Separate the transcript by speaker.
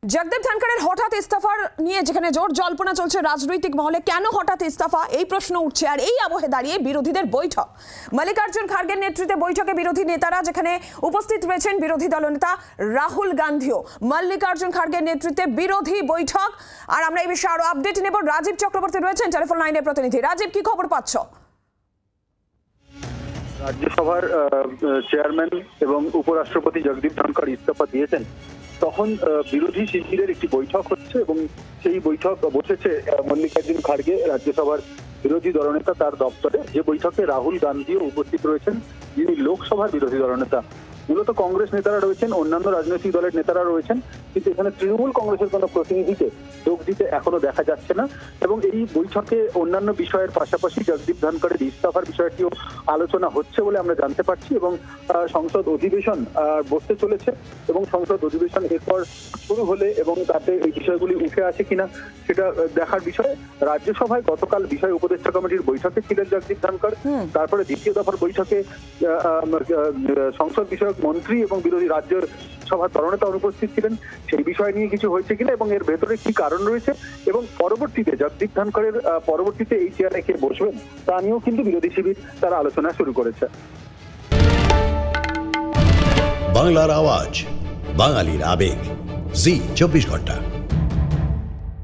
Speaker 1: জগদীপ ধনখড়ের হঠাৎ ইস্তফার নিয়ে যেখানে জোর জল্পনা চলছে রাজনৈতিক মহলে, কেন হঠাৎ ইস্তফা এই প্রশ্ন উঠছে। আর এই আবহে দাঁড়িয়ে বিরোধীদের বৈঠক, মল্লিকার্জুন খার্গের নেতৃত্বে বৈঠকে বিরোধী নেতারা, যেখানে উপস্থিত রয়েছেন বিরোধী দলনেতা রাহুল গান্ধীও। মল্লিকার্জুন খার্গের নেতৃত্বে বিরোধী বৈঠক। আর আমরা এই বিষয়ে আরো আপডেট নেব। রাজীব চক্রবর্তী রয়েছেন টেলিফোন লাইনের প্রতিনিধি। রাজীব, কি খবর পাচ্ছ?
Speaker 2: রাজ্যসভার চেয়ারম্যান এবং উপরাষ্ট্রপতি জগদীপ ধনখড় ইস্তফা দিয়েছেন, তখন বিরোধী শিবিরের একটি বৈঠক হচ্ছে এবং সেই বৈঠক বসেছে মল্লিকার্জুন খার্গে, রাজ্যসভার বিরোধী দলনেতা, তার দপ্তরে। যে বৈঠকে রাহুল গান্ধীও উপস্থিত রয়েছেন, যিনি লোকসভার বিরোধী দলনেতা। মূলত কংগ্রেস নেতারা রয়েছেন, অন্যান্য রাজনৈতিক দলের নেতারা রয়েছেন, কিন্তু এখানে তৃণমূল কংগ্রেসের কোনো প্রতিনিধিকে যোগ দিতে এখনো দেখা যাচ্ছে না। এবং এই বৈঠকে অন্যান্য বিষয়ের পাশাপাশি জগদীপ ধনখড়ের ইস্তফার বিষয়টিও আলোচনা হচ্ছে বলে আমরা জানতে পারছি। এবং সংসদ অধিবেশন বসতে চলেছে এবং সংসদ অধিবেশন এরপর শুরু হলে এবং তাতে এই বিষয়গুলি উঠে আসে কিনা সেটা দেখার বিষয়। রাজ্যসভায় গতকাল বিষয় উপদেষ্টা কমিটির বৈঠকে ছিলেন জগদীপ ধনখড়। তারপরে দ্বিতীয় দফার বৈঠকে সংসদ বিষয়ক মন্ত্রী এবং বিরোধী রাজ্য সভার দলনেতা অনুপস্থিত ছিলেন। সেই বিষয় নিয়ে কিছু হয়েছে কিনা এবং এর ভেতরে কি কারণ রয়েছে এবং পরবর্তীতে জগদীপ ধনখড়ের পরবর্তীতে এই চেয়ারে কে বসবেন তা নিয়েও কিন্তু বিরোধী শিবির তারা আলোচনা শুরু করেছে।
Speaker 3: বাংলার আওয়াজ, বাঙালির আবেগ, জি 24 ঘন্টা।